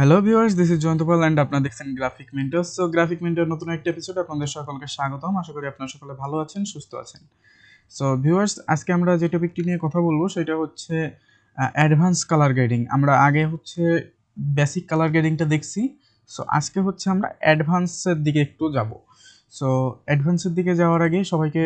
Hello viewers, this is Jayanta and আপনারা দেখছেন graphic mentor. So graphic mentor নতুন একটা এপিসোড আপনাদের সকলকে স্বাগতম। আশা করি আপনারা সকলে ভালো আছেন, সুস্থ আছেন। সো ভিউয়ার্স, আজকে আমরা যে টপিকটি নিয়ে কথা বলবো সেটা হচ্ছে অ্যাডভান্স কালার গ্রেডিং। আমরা আগে হচ্ছে বেসিক কালার গ্রেডিংটা দেখছি। সো আজকে হচ্ছে আমরা অ্যাডভান্সের দিকে একটু যাব। সো অ্যাডভান্সের দিকে যাওয়ার আগে সবাইকে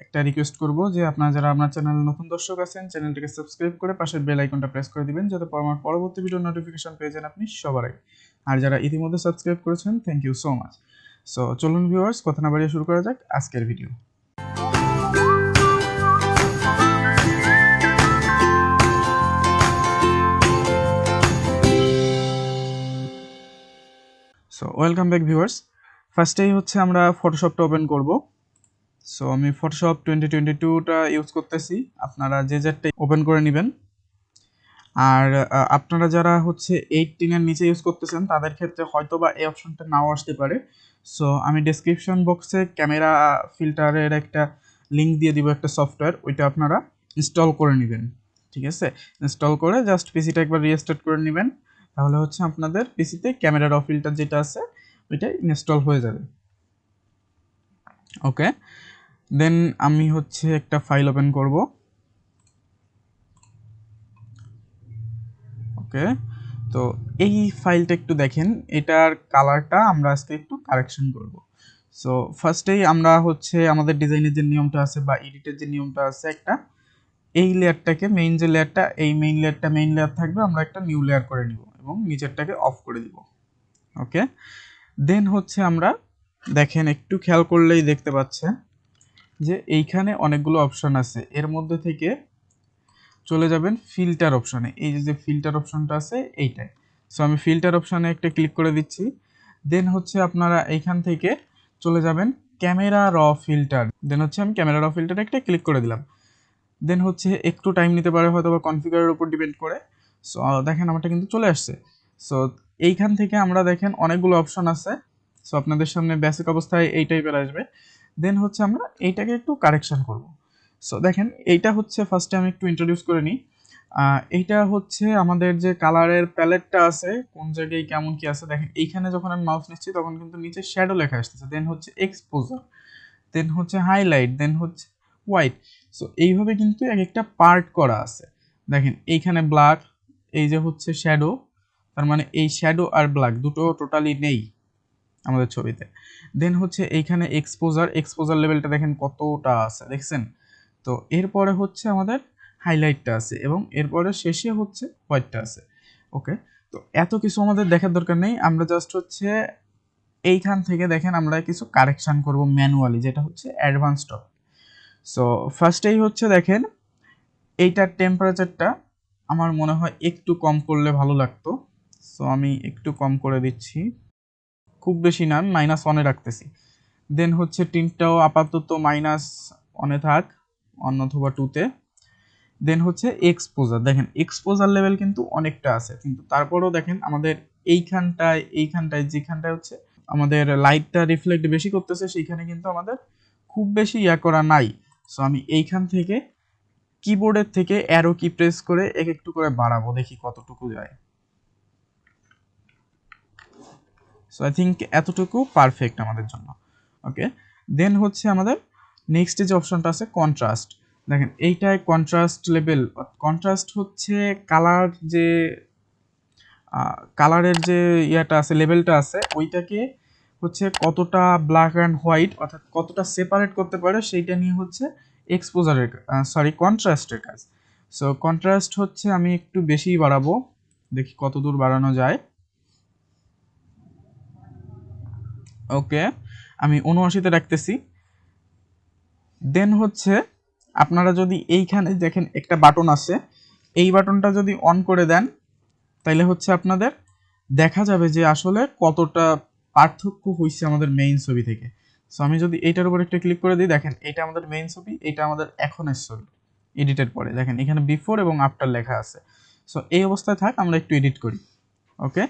একটা রিকোয়েস্ট করব যে আপনারা যারা আমার চ্যানেলে নতুন দর্শক আছেন, চ্যানেলটিকে সাবস্ক্রাইব করে পাশের বেল আইকনটা প্রেস করে দিবেন যাতে আমার পরবর্তী ভিডিওর নোটিফিকেশন পেয়ে যান আপনি সবার আগে। আর যারা ইতিমধ্যে সাবস্ক্রাইব করেছেন, thank you so much. So চলুন ভিউয়ার্স, কথা না বাড়িয়ে শুরু করা যাক আজকের ভিডিও। So welcome back viewers. ফার্স্টেই হচ্ছে আমরা ফটোশপটা ওপেন করব। সো আমি ফটোশপ 2022টা ইউজ করতেছি, আপনারা যে যেটাই ওপেন করে নেবেন। আর আপনারা যারা হচ্ছে 18-এর নিচে ইউজ করতেছেন তাদের ক্ষেত্রে হয়তো বা এই অপশনটা নাও আসতে পারে। সো আমি ডেসক্রিপশন বক্সে ক্যামেরা ফিল্টারের একটা লিঙ্ক দিয়ে দিব, একটা সফটওয়্যার, ওইটা আপনারা ইনস্টল করে নেবেন। ঠিক আছে, ইনস্টল করে জাস্ট পিসিটা একবার রিস্টার্ট করে নেবেন, তাহলে হচ্ছে আপনাদের পিসিতে ক্যামেরা র ফিল্টার যেটা আছে ওইটা ইনস্টল হয়ে যাবে। ওকে, দেন আমি হচ্ছে একটা ফাইল ওপেন করব। ওকে, তো এই ফাইলটা একটু দেখেন, এটার কালারটা আমরা আজকে একটু কারেকশন করব। সো ফার্স্টেই আমরা হচ্ছে আমাদের ডিজাইনের যে নিয়মটা আছে বা এডিটের যে নিয়মটা আছে, একটা এই লেয়ারটাকে মেইন যে লেয়ারটা, এই মেইন লেয়ার থাকবে, আমরা একটা নিউ লেয়ার করে নিব এবং নিচেরটাকে অফ করে দিব। ওকে, দেন হচ্ছে আমরা দেখেন একটু খেয়াল করলেই দেখতে পাচ্ছেন যে এইখানে অনেকগুলো অপশন আছে, এর মধ্যে থেকে চলে যাবেন ফিল্টার অপশনে। এই যে ফিল্টার অপশনটা আছে এইটাই। সো আমি ফিল্টার অপশনে একটা ক্লিক করে দিচ্ছি। দেন হচ্ছে আপনারা এইখান থেকে চলে যাবেন ক্যামেরা র ফিল্টার। দেন হচ্ছে আমি ক্যামেরা র ফিল্টারে একটা ক্লিক করে দিলাম। দেন হচ্ছে একটু টাইম নিতে পারে, হয়তো বা কনফিগারের উপর ডিপেন্ড করে। সো দেখেন আমারটা কিন্তু চলে আসছে। সো এইখান থেকে আমরা দেখেন অনেকগুলো অপশন আছে। সো আপনাদের সামনে বেসিক অবস্থায় এই টাইপের আসবে। দেন হচ্ছে আমরা এইটাকে একটু কারেকশন করব। সো দেখেন এইটা হচ্ছে ফার্স্টে আমি একটু ইন্ট্রোডিউস করে নিই। এইটা হচ্ছে আমাদের যে কালারের প্যালেটটা আছে, কোন জায়গায় কেমন কি আছে দেখেন। এইখানে যখন আমি মাউস নিচ্ছি তখন কিন্তু নিচে শ্যাডো লেখা আসতেছে, দেন হচ্ছে এক্সপোজার, দেন হচ্ছে হাইলাইট, দেন হচ্ছে হোয়াইট। সো এইভাবে কিন্তু এক একটা পার্ট করা আছে। দেখেন এইখানে ব্ল্যাক, এই যে হচ্ছে শ্যাডো, তার মানে এই শ্যাডো আর ব্ল্যাক দুটো টোটালি নেই আমাদের ছবিতে। দেন হচ্ছে এইখানে এক্সপোজার লেভেলটা দেখেন কতটা আছে, দেখছেন? তো এরপরে হচ্ছে আমাদের হাইলাইটটা আছে এবং এরপরে শেষে হচ্ছে হোয়াইটটা আছে। ওকে, তো এত কিছু আমাদের দেখার দরকার নেই, আমরা জাস্ট হচ্ছে এইখান থেকে দেখেন আমরা কিছু কারেকশন করব ম্যানুয়ালি, যেটা হচ্ছে অ্যাডভান্স টপ। সো ফার্স্টেই হচ্ছে দেখেন এইটার টেম্পারেচারটা আমার মনে হয় একটু কম করলে ভালো লাগতো। সো আমি একটু কম করে দিচ্ছি, খুব বেশি না, আমি -1-এ রাখতেছি। দেন হচ্ছে টিনটাও আপাতত -1-এ থাক, 1 অথবা 2-তে। দেন হচ্ছে এক্সপোজার, দেখেন এক্সপোজার লেভেল কিন্তু অনেকটা আছে, কিন্তু তারপরেও দেখেন আমাদের এইখানটায় যেখানটায় হচ্ছে আমাদের লাইটটা রিফ্লেক্ট বেশি করতেছে, সেইখানে কিন্তু আমাদের খুব বেশি ইয়া করা নাই। সো আমি এইখান থেকে কিবোর্ডের থেকে অ্যারো কি প্রেস করে একটু করে বাড়াবো, দেখি কতটুকু যায়। সো আই থিঙ্ক এতটুকু পারফেক্ট আমাদের জন্য। ওকে, দেন হচ্ছে আমাদের নেক্সট যে অপশনটা আছে কন্ট্রাস্ট। দেখেন এইটায় কন্ট্রাস্ট লেভেল, কন্ট্রাস্ট হচ্ছে কালার যে কালারের যে ইয়াটা আছে, লেভেলটা আছে, ওইটাকে হচ্ছে কতটা ব্ল্যাক অ্যান্ড হোয়াইট অর্থাৎ কতটা সেপারেট করতে পারে সেইটা নিয়ে হচ্ছে এক্সপোজারের কন্ট্রাস্টের কাজ। সো কন্ট্রাস্ট হচ্ছে আমি একটু বেশিই বাড়াবো, দেখি কত দূর বাড়ানো যায়। ওকে, আমি 79-তে রাখতেছি। দেন হচ্ছে আপনারা যদি এইখানে দেখেন একটা বাটন আছে, এই বাটনটা যদি অন করে দেন তাহলে হচ্ছে আপনাদের দেখা যাবে যে আসলে কতটা পার্থক্য হয়েছে আমাদের মেইন ছবি থেকে। সো আমি যদি এইটার উপর একটা ক্লিক করে দিই, দেখেন এটা আমাদের মেইন ছবি, এটা আমাদের এখনের ছবি এডিটের পরে, দেখেন এখানে বিফোর এবং আফটার লেখা আছে। সো এই অবস্থায় থাক, আমরা একটু এডিট করি। ওকে,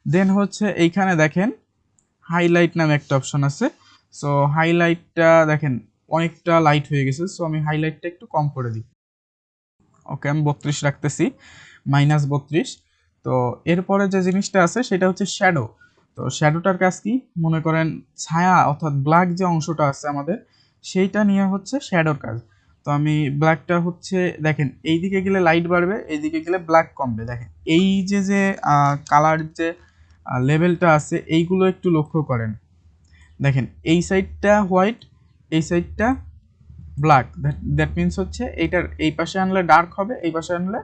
দেন হচ্ছে এইখানে দেখেন হাইলাইট নামে একটা অপশন আছে। সো হাইলাইটটা দেখেন অনেকটা লাইট হয়ে গেছে, সো আমি হাইলাইটটা একটু কম করে দিই। ওকে, আমি 32 রাখতেছি, -32। তো এরপরে যে জিনিসটা আছে সেটা হচ্ছে শ্যাডো। তো শ্যাডোটার কাজ কি, মনে করেন ছায়া অর্থাৎ ব্ল্যাক যে অংশটা আছে আমাদের সেইটা নিয়ে হচ্ছে শ্যাডোর কাজ। তো আমি ব্ল্যাকটা হচ্ছে দেখেন এইদিকে গেলে লাইট বাড়বে, এইদিকে গেলে ব্ল্যাক কমবে। দেখেন এই যে কালার যে লেভেলটা আছে এইগুলো একটু লক্ষ্য করেন। দেখেন এই সাইডটা হোয়াইট, এই সাইডটা ব্ল্যাক, দ্যাট মিনস হচ্ছে এইটার এই পাশে আনলে ডার্ক হবে, এই পাশে আনলে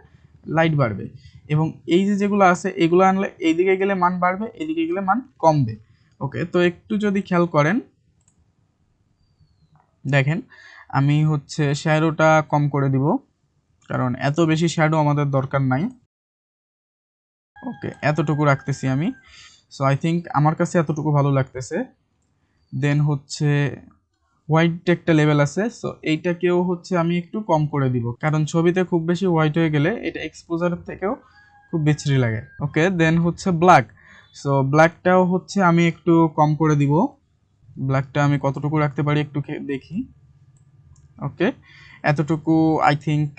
লাইট বাড়বে। এবং এই যেগুলো আছে এগুলো আনলে এইদিকে গেলে মান বাড়বে, এইদিকে গেলে মান কমবে। ওকে, তো একটু যদি খেয়াল করেন দেখেন আমি হচ্ছে শ্যাডোটা কম করে দিব, কারণ এত বেশি শ্যাডো আমাদের দরকার নাই। ওকে, এতটুকু রাখতেছি আমি। সো আই থিঙ্ক আমার কাছে এতটুকু ভালো লাগতেছে। দেন হচ্ছে হোয়াইট একটা লেভেল আছে, সো এইটাকেও হচ্ছে আমি একটু কম করে দিব, কারণ ছবিতে খুব বেশি হোয়াইট হয়ে গেলে এটা এক্সপোজার থেকেও খুব বিচ্ছিরি লাগে। ওকে, দেন হচ্ছে ব্ল্যাক। সো ব্ল্যাকটাও হচ্ছে আমি একটু কম করে দিব। ব্ল্যাকটা আমি কতটুকু রাখতে পারি একটু দেখি। ওকে, এতটুকু আই থিঙ্ক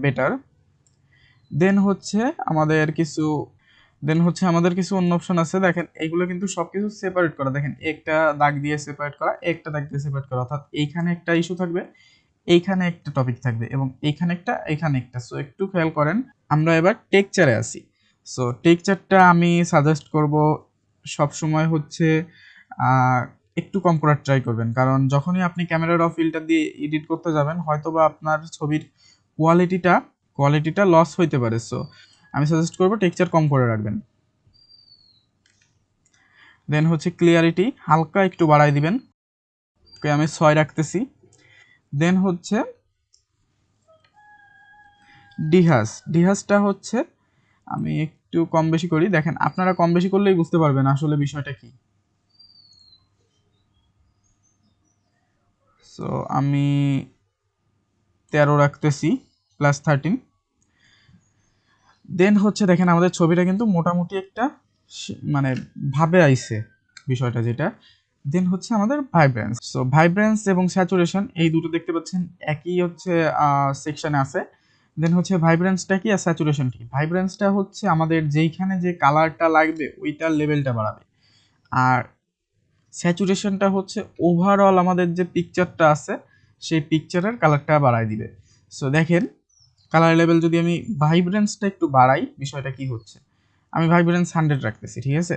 বেটার। দেন হচ্ছে আমাদের কিছু অন্য অপশন আছে। দেখেন এইগুলো কিন্তু সবকিছু সেপারেট করা, দেখেন একটা দাগ দিয়ে সেপারেট করা, একটা দাগ দিয়ে সেপারেট করা, অর্থাৎ এইখানে একটা ইস্যু থাকবে, এইখানে একটা টপিক থাকবে এবং এইখানে একটা, এইখানে একটা। সো একটু খেয়াল করেন, আমরা এবার টেক্সচারে আসি। সো টেক্সচারটা আমি সাজেস্ট করব সবসময় হচ্ছে একটু কম করার ট্রাই করবেন, কারণ যখনই আপনি ক্যামেরা র ফিল্টার দিয়ে এডিট করতে যাবেন হয়তোবা আপনার ছবির কোয়ালিটিটা লস হইতে পারে। সো আমি সাজেস্ট করবো টেক্সচার কম করে রাখবেন। দেন হচ্ছে ক্লিয়ারিটি হালকা একটু বাড়াই দিবেন। ওকে, আমি 6 রাখতেছি। দেন হচ্ছে ডিহাসটা হচ্ছে আমি একটু কম বেশি করি। দেখেন আপনারা কম বেশি করলেই বুঝতে পারবেন আসলে বিষয়টা কি। সো আমি 13 রাখতেছি, +13। দেন হচ্ছে দেখেন আমাদের ছবিটা কিন্তু মোটামুটি একটা মানে ভাবে আইছে বিষয়টা যেটা। দেন হচ্ছে আমাদের ভাইব্রেন্স। সো ভাইব্রেন্স এবং স্যাচুরেশন এই দুটো দেখতে পাচ্ছেন একই হচ্ছে সেকশনে আছে। দেন হচ্ছে ভাইব্রেন্সটা কি আর স্যাচুরেশন কি। ভাইব্রেন্সটা হচ্ছে আমাদের যেইখানে যে কালারটা লাগবে ওইটার লেভেলটা বাড়াবে, আর স্যাচুরেশনটা হচ্ছে ওভারঅল আমাদের যে পিকচারটা আছে সেই পিকচারের কালারটা বাড়ায় দিবে। সো দেখেন কালার লেভেল যদি আমি ভাইব্রেন্সটা একটু বাড়াই, বিষয়টা কি হচ্ছে, আমি ভাইব্রেন্স 100 রাখতেছি, ঠিক আছে,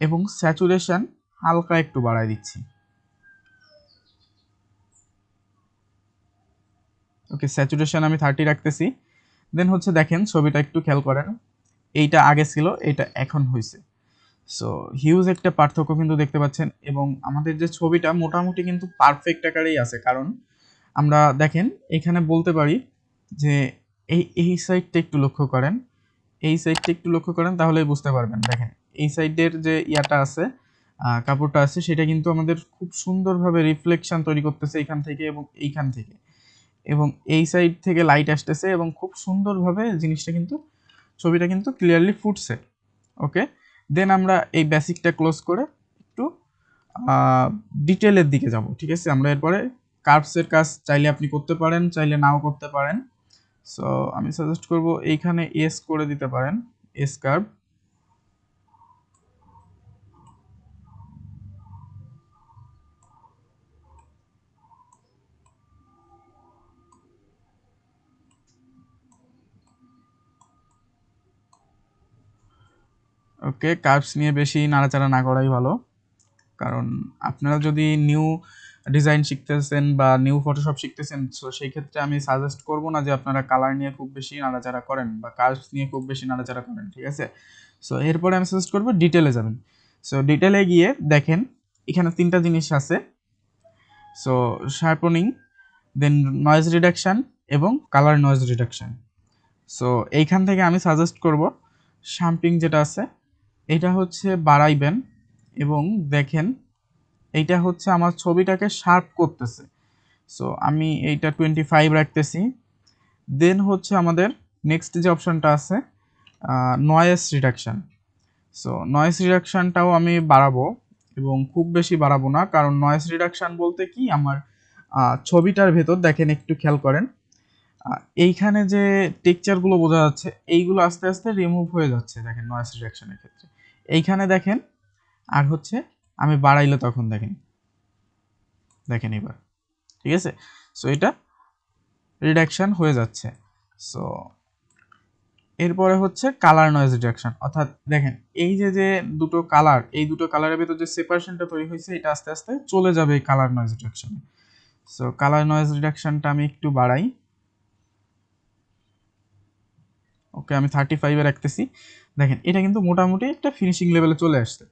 এবং স্যাচুরেশন হালকা একটু বাড়ায় দিচ্ছি। ওকে, স্যাচুরেশন আমি 30 রাখতেছি। দেন হচ্ছে দেখেন ছবিটা একটু খেয়াল করেন, এইটা আগে ছিল এটা এখন হয়েছে। সো হিউজ একটা পার্থক্য কিন্তু দেখতে পাচ্ছেন, এবং আমাদের যে ছবিটা মোটামুটি কিন্তু পারফেক্ট আকারেই আছে, কারণ আমরা দেখেন এখানে বলতে পারি যে এই সাইডটা একটু লক্ষ্য করেন, এই সাইডটা একটু লক্ষ্য করেন তাহলেই বুঝতে পারবেন। দেখেন এই সাইডের যে ইয়াটা আছে, কাপড়টা আছে, সেটা কিন্তু আমাদের খুব সুন্দরভাবে রিফ্লেকশন তৈরি করতেছে এখান থেকে এবং এইখান থেকে, এবং এই সাইড থেকে লাইট আসতেছে এবং খুব সুন্দরভাবে জিনিসটা কিন্তু ছবিটা কিন্তু ক্লিয়ারলি ফুটছে। ওকে, দেন আমরা এই বেসিকটা ক্লোজ করে একটু ডিটেলের দিকে যাব, ঠিক আছে। আমরা এরপরে কার্ভসের কাজ চাইলে আপনি করতে পারেন, চাইলে নাও করতে পারেন। সো আমি সাজেস্ট করব এইখানে এস করে দিতে পারেন, এস কার্ভ। ওকে, কার্ভস নিয়ে বেশি নাড়াচাড়া না করাই ভালো, কারণ আপনারা যদি নিউ ডিজাইন শিখতেছেন বা নিউ ফটোশপ শিখতেছেন, সো সেই ক্ষেত্রে আমি সাজেস্ট করব না যে আপনারা কালার নিয়ে খুব বেশি নাড়াচাড়া করেন বা কার্ভস নিয়ে খুব বেশি নাড়াচাড়া করেন, ঠিক আছে। সো এরপরে আমি সাজেস্ট করব ডিটেলে যাবেন। সো ডিটেলে গিয়ে দেখেন এখানে 3টা জিনিস আছে। সো শার্পনিং, দেন নয়েজ রিডাকশান এবং কালার নয়েজ রিডাকশান। সো এইখান থেকে আমি সাজেস্ট করব শাম্পিং যেটা আছে এটা হচ্ছে বাড়াইবেন, এবং দেখেন এইটা হচ্ছে আমার ছবিটাকে শার্প করতেছে। সো আমি এইটা 25 রাখতেছি। দেন হচ্ছে আমাদের নেক্সট যে অপশানটা আছে নয়েজ রিডাকশান। সো নয়েজ রিডাকশানটাও আমি বাড়াবো, এবং খুব বেশি বাড়াবো না, কারণ নয়েজ রিডাকশান বলতে কি আমার ছবিটার ভেতর দেখেন একটু খেয়াল করেন এইখানে যে টেক্সচারগুলো বোঝা যাচ্ছে এইগুলো আস্তে আস্তে রিমুভ হয়ে যাচ্ছে দেখেন নয়েজ রিডাকশনের ক্ষেত্রে। এইখানে দেখেন আর হচ্ছে আমি বাড়াইলে তখন দেখেন দেখেন এবার ঠিক আছে। সো এটা রিডাকশন হয়ে যাচ্ছে। সো এরপরে হচ্ছে কালার নয়েজ রিডাকশন, অর্থাৎ দেখেন এই যে যে দুটো কালার, এই দুটো কালারের ভিতর যে সেপারেশনটা তৈরি হয়েছে এটা আস্তে আস্তে চলে যাবে এই কালার নয়েজ রিডাকশনে। সো কালার নয়েজ রিডাকশনটা আমি একটু বাড়াই। ওকে, আমি 35-এ রাখতেছি। দেখেন এটা কিন্তু মোটামুটি একটা ফিনিশিং লেভেলে চলে আসছে।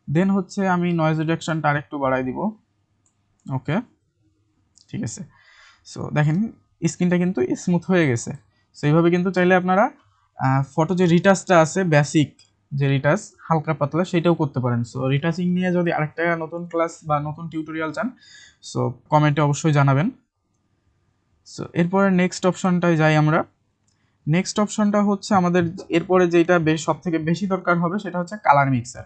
দেন হচ্ছে আমি নয়েজ রিডাকশনটা আরেকটু বাড়াই দিব। ওকে, ঠিক আছে। সো দেখেন স্ক্রিনটা কিন্তু স্মুথ হয়ে গেছে। সো এইভাবে কিন্তু চাইলে আপনারা ফটো যে রিটাচটা আছে বেসিক যে রিটাচ হালকা পাতলা সেটাও করতে পারেন। সো রিটাচিং নিয়ে যদি আরেকটা নতুন ক্লাস বা নতুন টিউটোরিয়াল চান সো কমেন্টে অবশ্যই জানাবেন। সো এরপরে নেক্সট অপশনটায় যাই আমরা। নেক্সট অপশনটা হচ্ছে আমাদের এরপরে যেটা সব থেকে বেশি দরকার হবে সেটা হচ্ছে কালার মিক্সার।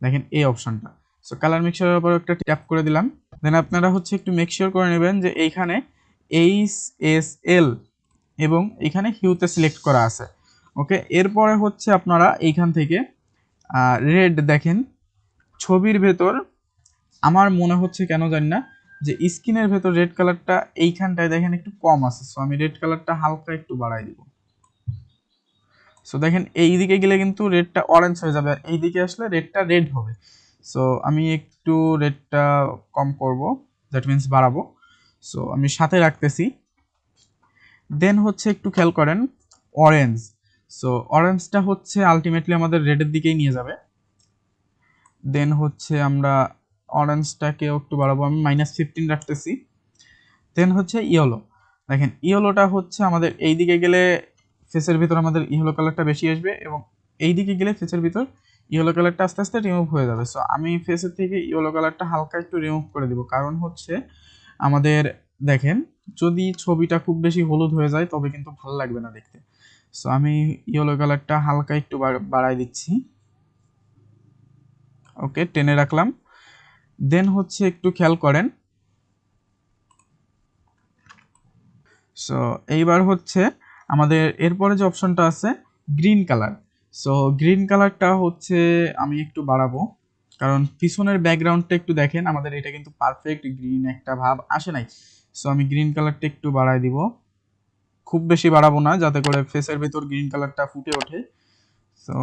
দেখেন এই অপশনটা। সো কালার মিক্সারের উপর একটা ট্যাপ করে দিলাম। দেন আপনারা হচ্ছে একটু মেক শিওর করে নেবেন যে এইখানে HSL এবং এখানে হিউতে সিলেক্ট করা আছে। ওকে, এরপরে হচ্ছে আপনারা এইখান থেকে রেড দেখেন ছবির ভেতর আমার মনে হচ্ছে কেন জানি না যে স্ক্রিনের ভেতর রেড কালারটা এইখানটায় দেখেন একটু কম আছে। সো আমি রেড কালারটা হালকা একটু বাড়াই দিব। সো দেখেন এই দিকে গেলে কিন্তু রেডটা অরেঞ্জ হয়ে যাবে আর এই দিকে আসলে রেডটা রেড হবে। সো আমি একটু রেডটা কম করব, দ্যাট মিন্স বাড়াবো। সো আমি সাথে রাখতেছি। দেন হচ্ছে একটু খেয়াল করেন অরেঞ্জ। সো অরেঞ্জটা হচ্ছে আলটিমেটলি আমাদের রেডের দিকেই নিয়ে যাবে। দেন হচ্ছে আমরা অরেঞ্জটাকেও একটু বাড়াবো, আমি -15 রাখতেছি। দেন হচ্ছে ইয়েলো। দেখেন ইয়েলোটা হচ্ছে আমাদের এই দিকে গেলে ফেসের ভিতর আমাদের ইয়েলো কালারটা বেশি আসবে এবং এই দিকে গেলে ফেসের ভিতর ইয়েলো কালারটা আস্তে আস্তে রিমুভ হয়ে যাবে। সো আমি ফেসের থেকে ইয়েলো কালারটা হালকা একটু রিমুভ করে দিব, কারণ হচ্ছে আমাদের দেখেন যদি ছবিটা খুব বেশি হলুদ হয়ে যায় তবে কিন্তু ভালো লাগবে না দেখতে। সো আমি ইয়েলো কালারটা হালকা একটু বাড়াই দিচ্ছি। ওকে, টেনে রাখলাম। দেন হচ্ছে একটু খেয়াল করেন। সো এইবার হচ্ছে আমাদের এরপরে যে অপশনটা আছে গ্রিন কালার। সো গ্রিন কালারটা হচ্ছে আমি একটু বাড়াবো, কারণ পিছনের ব্যাকগ্রাউন্ডটা একটু দেখেন আমাদের এটা কিন্তু পারফেক্ট গ্রিন একটা ভাব আসে নাই। সো আমি গ্রিন কালারটা একটু বাড়াই দিব, খুব বেশি বাড়াবো না যাতে করে ফেসের ভিতর গ্রিন কালারটা ফুটে ওঠে। সো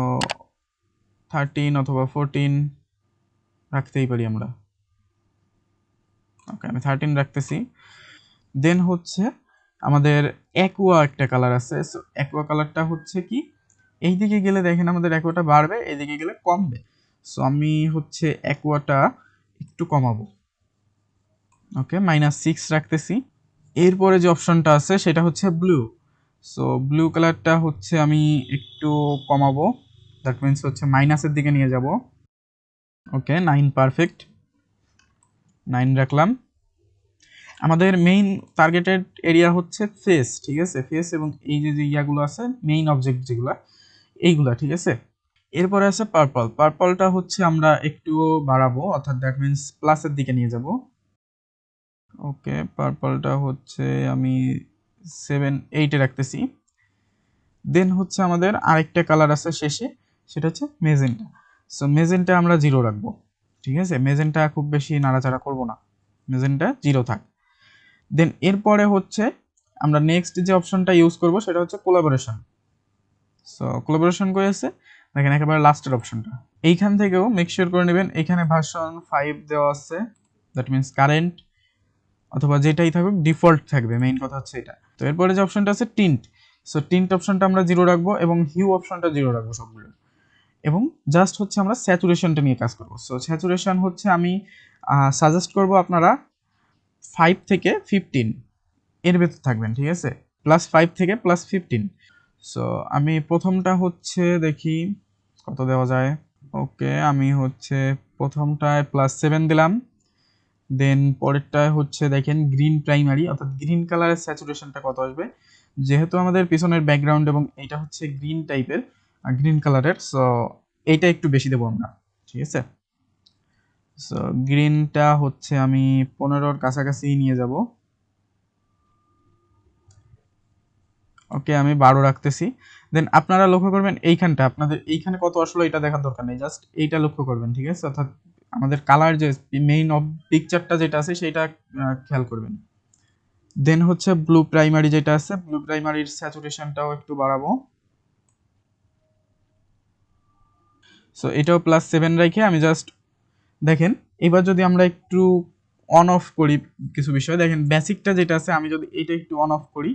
13 অথবা 14 রাখতেই পারি আমরা। ওকে, আমি 13 রাখতেছি। দেন হচ্ছে আমাদের অ্যাকুয়া একটা কালার আছে। সো অ্যাকুয়া কালারটা হচ্ছে কি এই দিকে গেলে দেখেন আমাদের অ্যাকুয়াটা বাড়বে, এইদিকে গেলে কমবে। সো আমি হচ্ছে অ্যাকুয়াটা একটু কমাবো। ওকে, -6 রাখতেছি। এরপরে যে অপশনটা আছে সেটা হচ্ছে ব্লু। সো ব্লু কালারটা হচ্ছে আমি একটু কমাবো, দ্যাট মিন্স হচ্ছে মাইনাসের দিকে নিয়ে যাব। ওকে, 9 পারফেক্ট, 9 রাখলাম। আমাদের মেইন টার্গেটেড এরিয়া হচ্ছে ফেস, ঠিক আছে, ফেস এবং এই যে যে ইয়াগুলো আছে মেইন অবজেক্ট যেগুলো এইগুলা, ঠিক আছে। এরপরে আছে পার্পল। পার্পলটা হচ্ছে আমরা একটু বাড়াবো, অর্থাৎ দ্যাট মিন্স প্লাসের দিকে নিয়ে যাব। ওকে, পার্পলটা হচ্ছে আমি 7-8-এ রাখতেছি। দেন হচ্ছে আমাদের আরেকটা কালার আছে শেষে, সেটা হচ্ছে মেজেন্টা। সো মেজেন্টা আমরা 0 রাখবো, ঠিক আছে। মেজেন্টা খুব বেশি নাড়াচাড়া করব না, মেজেন্টা 0 থাক। দেন এরপরে হচ্ছে আমরা নেক্সট যে অপশনটা ইউজ করব সেটা হচ্ছে কোলাবোরেশন। সো কোলাবোরেশন করে আছে দেখেন একেবারে লাস্টের অপশনটা। এইখান থেকেও মেক শিওর করে নেবেন এখানে ভার্সন 5 দেওয়া আছে, দ্যাট মিন্স কারেন্ট অথবা যেটাই থাকুক ডিফল্ট থাকবে, মেইন কথা হচ্ছে এটা। তো এরপরে যে অপশনটা আছে টিন্ট। সো টিন্ট অপশনটা আমরা 0 রাখবো এবং হিউ অপশনটা 0 রাখবো সবগুলো, এবং জাস্ট হচ্ছে আমরা স্যাচুরেশনটা নিয়ে কাজ করবো। সো স্যাচুরেশন হচ্ছে আমি সাজেস্ট করব আপনারা 5 থেকে 15 এর ভেতর থাকবেন, ঠিক আছে, +5 থেকে +15। সো আমি প্রথমটা হচ্ছে দেখি কত দেওয়া যায়। ওকে, আমি হচ্ছে প্রথমটায় +7 দিলাম। দেন পরেরটায় হচ্ছে দেখেন গ্রিন প্রাইমারি, অর্থাৎ গ্রিন কালারের স্যাচুরেশনটা কত আসবে, যেহেতু আমাদের পিছনের ব্যাকগ্রাউন্ড এবং এটা হচ্ছে গ্রিন টাইপের গ্রিন কালারের। সো এইটা একটু বেশি দেবো আমরা, ঠিক আছে। সো গ্রিনটা হচ্ছে আমি 15-র কাছাকাছি নিয়ে যাব। ওকে, আমি 12 রাখতেছি। দেন আপনারা লক্ষ্য করবেন এইখানটা, আপনাদের এইখানে কত আসলো এটা দেখার দরকার নেই, জাস্ট এইটা লক্ষ্য করবেন, ঠিক আছে? অর্থাৎ আমাদের কালার যে মেইন অফ পিকচারটা যেটা আছে সেইটা খেয়াল করবেন। দেন হচ্ছে ব্লু প্রাইমারি যেটা আছে, ব্লু প্রাইমারির স্যাচুরেশনটাও একটু বাড়াবো। সো এটাও +7 রেখে আমি জাস্ট দেখেন, এবার যদি আমরা একটু অন অফ করি কিছু বিষয়, দেখেন বেসিকটা যেটা আছে আমি যদি এটা একটু অন অফ করি,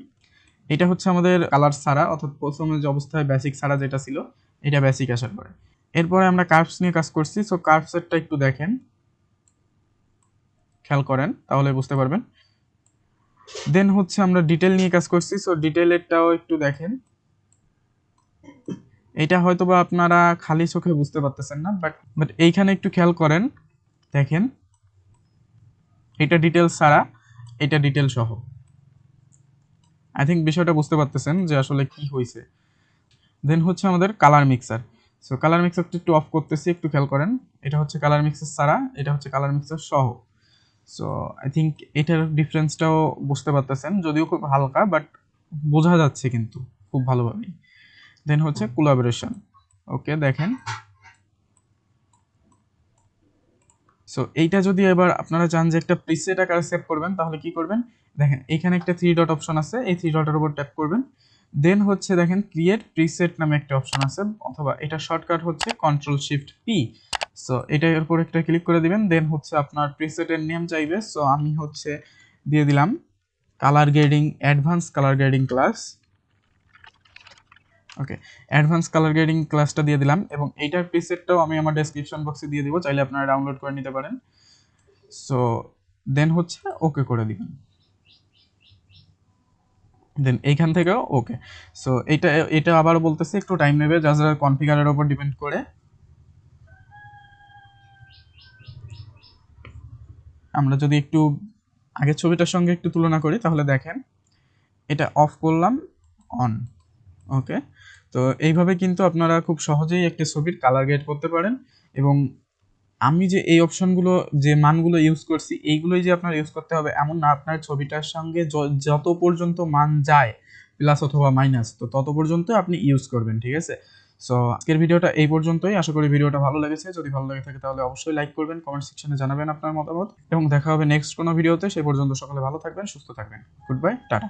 এটা হচ্ছে আমাদের কালার ছাড়া, অর্থাৎ প্রথমে যে অবস্থায় বেসিক ছাড়া যেটা ছিল এটা বেসিক আসার পরে। এরপরে আমরা কার্ভস নিয়ে কাজ করছি। সো কার্ভসেরটা একটু দেখেন, খেয়াল করেন তাহলে বুঝতে পারবেন। দেন হচ্ছে আমরা ডিটেল নিয়ে কাজ করছি। সো ডিটেলেরটাও একটু দেখেন, এটা হয়তোবা আপনারা খালি চোখে বুঝতে পারতেছেন না, বাট এইখানে একটু খেয়াল করেন, দেখেন এটা ডিটেল ছাড়া, এটা ডিটেল সহ। আই থিঙ্ক বিষয়টা বুঝতে পারতেছেন যে আসলে কি হয়েছে। দেন হচ্ছে আমাদের কালার মিক্সার। সো কালার মিক্সারটা একটু অফ করতেছি, একটু খেয়াল করেন, এটা হচ্ছে কালার মিক্সার ছাড়া, এটা হচ্ছে কালার মিক্সার সহ। সো আই থিঙ্ক এটার ডিফারেন্সটাও বুঝতে পারতেছেন, যদিও খুব হালকা বাট বোঝা যাচ্ছে কিন্তু খুব ভালোভাবেই। দেন হচ্ছে কোলাবোরেশন। ওকে, দেখেন। সো এইটা যদি এবার আপনারা চান যে একটা প্রিসেট আকারে সেভ করবেন, তাহলে কি করবেন, দেখেন এখানে একটা 3 ডট অপশন আছে, এই 3 ডটের উপর ট্যাপ করবেন। দেন হচ্ছে দেখেন ক্রিয়েট প্রিসেট নামে একটা অপশন আছে, অথবা এটা শর্টকাট হচ্ছে Ctrl+Shift+P। সো এটার উপর একটা ক্লিক করে দিবেন। দেন হচ্ছে আপনার প্রিসেটের নেম চাইবে। সো আমি হচ্ছে দিয়ে দিলাম colour grading, advance colour grading class. Okay, advance colour grading ক্লাসটা দিয়ে দিলাম, এবং এইটার প্রিসেটটাও আমি আমার ডেসক্রিপশন বক্সে দিয়ে দিব, চাইলে আপনারা ডাউনলোড করে নিতে পারেন। সো দেন হচ্ছে ওকে করে দিবেন। দেন এইখান থেকেও ওকে। সো এটা এটা আবার বলতেছে একটু টাইম নেবে, জাস্ট কনফিগারের উপর ডিপেন্ড করে। আমরা যদি একটু আগের ছবিটার সঙ্গে একটু তুলনা করি, তাহলে দেখেন এটা অফ করলাম, অন। ওকে, তো এইভাবে কিন্তু আপনারা খুব সহজেই একটা ছবির কালার গ্রেড করতে পারেন। এবং আমি যে এই অপশনগুলো, যে মানগুলো ইউজ করছি, এইগুলোই যে আপনার ইউজ করতে হবে এমন না, আপনার ছবিটার সঙ্গে যত পর্যন্ত মান যায় প্লাস অথবা মাইনাস, তো তত পর্যন্ত আপনি ইউজ করবেন, ঠিক আছে? সো আজকের ভিডিওটা এই পর্যন্তই। আশা করি ভিডিওটা ভালো লেগেছে। যদি ভালো লেগে থাকে তাহলে অবশ্যই লাইক করবেন, কমেন্ট সেকশনে জানাবেন আপনার মতামত, এবং দেখা হবে নেক্সট কোনো ভিডিওতে। সেই পর্যন্ত সকলে ভালো থাকবেন, সুস্থ থাকবেন। Good bye, tata.